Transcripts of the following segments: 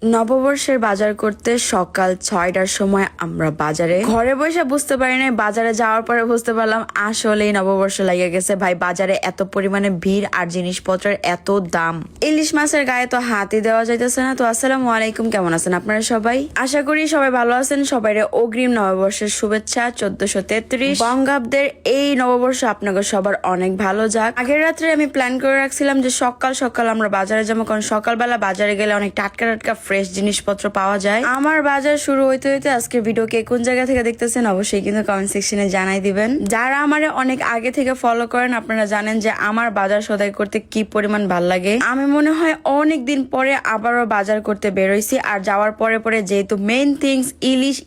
নববর্ষের বাজার করতে সকাল 6টার সময় আমরা বাজারে ঘরে বসে বুঝতে পারি না, বাজারে যাওয়ার পরে বুঝতে পারলাম আসলেই নববর্ষ লেগে গেছে। ভাই বাজারে এত পরিমাণে ভিড় আর জিনিসপত্রের এত দাম, ইলিশ মাছের গায়ে তো হাতই দেওয়া যাইতেছে না। তো আসসালামু আলাইকুম, কেমন আছেন আপনারা সবাই? আশা করি সবাই ভালো আছেন। সবাইরে অগ্রিম নববর্ষের শুভেচ্ছা। 1433 বঙ্গাব্দের এই নববর্ষ আপনাদের সবার অনেক ভালো যাক। আগের রাত্রে আমি প্ল্যান করে রাখছিলাম যে সকাল সকাল আমরা বাজারে যাবো, কারণ সকালবেলা বাজারে গেলে অনেক টাটকা টাটকা ফ্রেশ জিনিসপত্র পাওয়া যায়। আমার বাজার শুরু হইতে হইতে আজকের ভিডিও কে কোন জায়গা থেকে দেখতেছেন অবশ্যই কিন্তু কমেন্ট সেকশনে জানাই দিবেন। যারা আমারে অনেক আগে থেকে ফলো করেন আপনারা জানেন যে আমার বাজার সদাই করতে কি পরিমাণ ভাল লাগে। আমি মনে হয় অনেক দিন পরে আবারও বাজার করতে বেরোইছি, আর যাওয়ার পরে পরে যেহেতু মেইন থিংস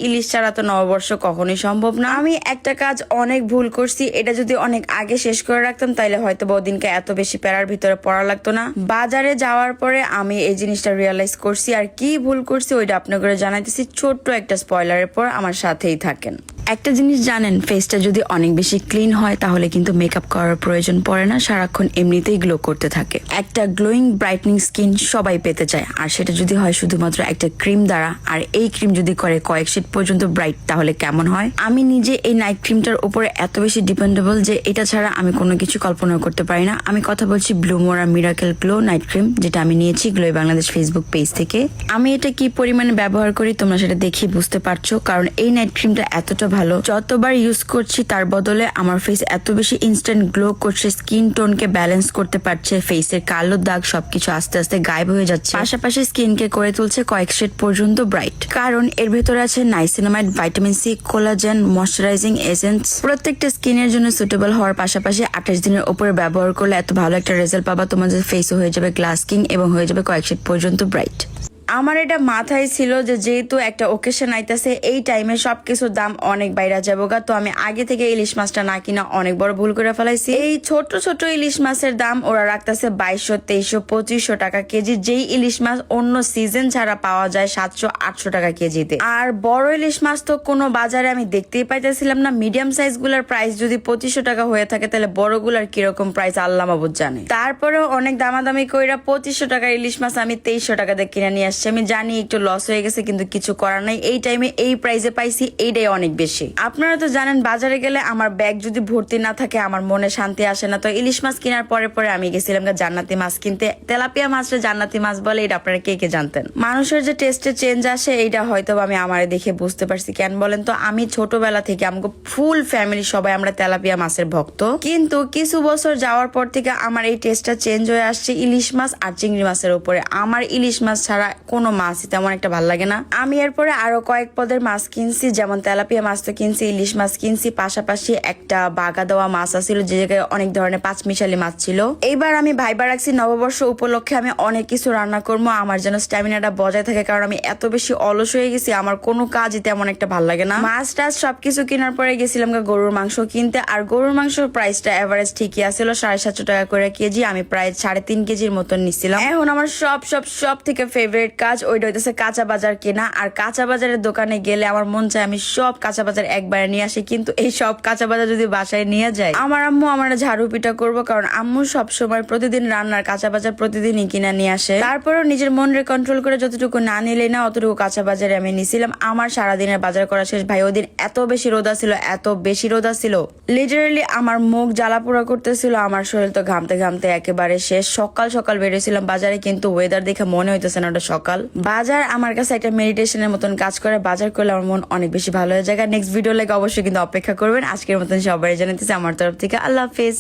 ইলিশ ছাড়া তো নববর্ষ কখনোই সম্ভব না। আমি একটা কাজ অনেক ভুল করছি, এটা যদি অনেক আগে শেষ করে রাখতাম তাইলে হয়তো বহুদিনকে এত বেশি প্যারার ভিতরে পড়া লাগতো না। বাজারে যাওয়ার পরে আমি এই জিনিসটা রিয়েলাইজ করছি, আর কি ভুল করছি ওইটা আপনাদের জানাইতেছি ছোট্ট একটা স্পয়লারের পর। আমার সাথেই থাকেন। একটা জিনিস জানেন, ফেসটা যদি অনেক বেশি ক্লিন হয় তাহলে কিন্তু মেকআপ করার প্রয়োজন পড়ে না, সারাক্ষণ এমনিতেই গ্লো করতে থাকে। একটা গ্লোয়িং ব্রাইটনিং স্কিন সবাই পেতে চায়, আর সেটা যদি হয় শুধুমাত্র একটা ক্রিম দ্বারা, আর এই ক্রিম যদি করে কয়েক শেড পর্যন্ত ব্রাইট, তাহলে কেমন হয়? আমি নিজে এই নাইট ক্রিমটার উপরে এত বেশি ডিপেন্ডেবল যে এটা ছাড়া আমি কোনো কিছু কল্পনা করতে পারি না। আমি কথা বলছি ব্লুমোরা মিরাকেল গ্লো নাইট ক্রিম, যেটা আমি নিয়েছি গ্লো বাংলাদেশ ফেসবুক পেজ থেকে। আমি এটা কি পরিমাণে ব্যবহার করি তোমরা সেটা দেখি বুঝতে পারছো, কারণ এই নাইট ক্রিমটা এতটা ভালো, যতবার ইউজ করছি তার বদলে আমার ফেস এত বেশি ইনস্ট্যান্ট গ্লো করছে, স্কিন টোনকে ব্যালেন্স করতে পারছে, ফেসের কালো দাগ সবকিছু আস্তে আস্তে গায়েব হয়ে যাচ্ছে, পাশাপাশি স্কিনকে করে তুলছে কয়েক শেড পর্যন্ত ব্রাইট। কারণ এর ভেতরে আছে niacinamide, vitamin C, collagen, moisturizing essence. প্রত্যেকটা স্কিনের জন্য সুটেবল হওয়ার পাশাপাশি 28 দিনের উপরে ব্যবহার করলে এত ভালো একটা রেজাল্ট পাবা, তোমাদের ফেসও হয়ে যাবে গ্লাস স্কিন এবং হয়ে যাবে কয়েক শেড পর্যন্ত ব্রাইট। আমার এটা মাথায় ছিল যে যেহেতু একটা ওকেশন আইতাছে, এই টাইমে সবকিছুর দাম অনেক বাইরে যাবো গা, তো আমি আগে থেকে ইলিশ মাছটা না কিনা অনেক বড় ভুল করে ফেলাইছি। এই ছোট ছোট ইলিশ মাছের দাম ওরা রাখতেছে 2200, 2300, 2500 টাকা কেজি, যেই ইলিশ মাছ অন্য সিজন ছাড়া পাওয়া যায় 700, 800 টাকা কেজিতে। আর বড় ইলিশ মাছ তো কোনো বাজারে আমি দেখতেই পাইতেছিলাম না। মিডিয়াম সাইজ গুলার প্রাইস যদি 2500 টাকা হয়ে থাকে তাহলে বড় গুলার কিরকম প্রাইস আল্লাহ মাবুদ জানে। তারপরেও অনেক দামাদামি কইরা 2500 টাকার ইলিশ মাছ আমি 2300 টাকা দিয়ে কিনে নিয়ে আসছি। আমি জানি একটু লস হয়ে গেছে, কিন্তু কিছু করার নাই, এই টাইমে এই প্রাইসে পাইছি, এইটাই অনেক বেশি। আপনারা তো জানেন বাজারে গেলে আমার ব্যাগ যদি ভর্তি না থাকে আমার মনে শান্তি আসে না। তো ইলিশ মাছ কেনার পরে পরে আমি গেছিলাম জান্নাতি মাছ কিনতে। তেলাপিয়া মাছটা জান্নাতি মাছ বলে, এটা আপনারা কে কে জানতেন? মানুষের যে টেস্টে চেঞ্জ আসে এইটা হয়তো আমি আমারে দেখে বুঝতে পারছি। কেন বলেন তো? আমি ছোটবেলা থেকে আমাকে ফুল ফ্যামিলি সবাই আমরা তেলাপিয়া মাছের ভক্ত, কিন্তু কিছু বছর যাওয়ার পর থেকে আমার এই টেস্টটা চেঞ্জ হয়ে আসছে ইলিশ মাছ আর চিংড়ি মাছের উপরে। আমার ইলিশ মাছ ছাড়া কোনো মাছই তেমন একটা ভালো লাগে না। আমি এরপরে আরো কয়েক পদের মাছ কিনছি, যেমন তেলাপিয়া মাছ তো কিনছি, ইলিশ মাছ কিনছি, পাশাপাশি একটা বাগা দেওয়া মাছ আছিল, যে জায়গায় অনেক ধরনের পাঁচমিশালি মাছ ছিল। এইবার আমি ভাইবা রাখছি নববর্ষ উপলক্ষে আমি অনেক কিছু রান্না করবো, আমার যেন স্ট্যামিনাটা বজায় থাকে, কারণ আমি এত বেশি অলস হয়ে গেছি, আমার কোনো কাজই তেমন একটা ভালো লাগে না। মাছ টাছ সবকিছু কেনার পরে গেছিলাম গরুর মাংস কিনতে, আর গরুর মাংসের প্রাইসটা এভারেজ ঠিকই আছিল, 750 টাকা করে কেজি। আমি প্রায় 3.5 কেজির মতন নিছিলাম। এখন আমার সব থেকে ফেভারিট কাজ ওইটা হইতেছে কাঁচা বাজার কেনা। আর কাঁচা বাজারের দোকানে গেলে আমার মন চায় আমি সব কাঁচা বাজার একবারে নিয়ে আসি, কিন্তু এই সব কাঁচা বাজার যদি বাসায় নিয়ে যায় আমার আম্মু আমার ঝাড়ু পিটা করবো, কারণ আম্মু সব সময় প্রতিদিন রান্নার কাঁচা বাজার প্রতিদিনই কিনা নিয়ে আসে। তারপরেও নিজের মনরে কন্ট্রোল করে যতটুকু না নিলে না অতটুকু কাঁচা বাজারে আমি নিছিলাম। আমার সারাদিনের বাজার করা শেষ। ভাই ওদিন এত বেশি রোদা ছিল, এত বেশি রোদা ছিল, লিটারেলি আমার মুখ জ্বালাপোড়া করতেছিল, আমার শরীর তো ঘামতে ঘামতে একেবারে শেষ। সকাল সকাল বেরিয়েছিলাম বাজারে, কিন্তু ওয়েদার দেখে মনে হইতেছে না ওটা সকাল। বাজার আমার কাছে একটা মেডিটেশনের মতন কাজ করে, বাজার করলে আমার মন অনেক বেশি ভালো হয়ে যায়। নেক্সট ভিডিও লাগে অবশ্যই কিন্তু অপেক্ষা করবেন। আজকের মতন সবাই জানাতেছি আমার তরফ থেকে আল্লাহ হাফেজ।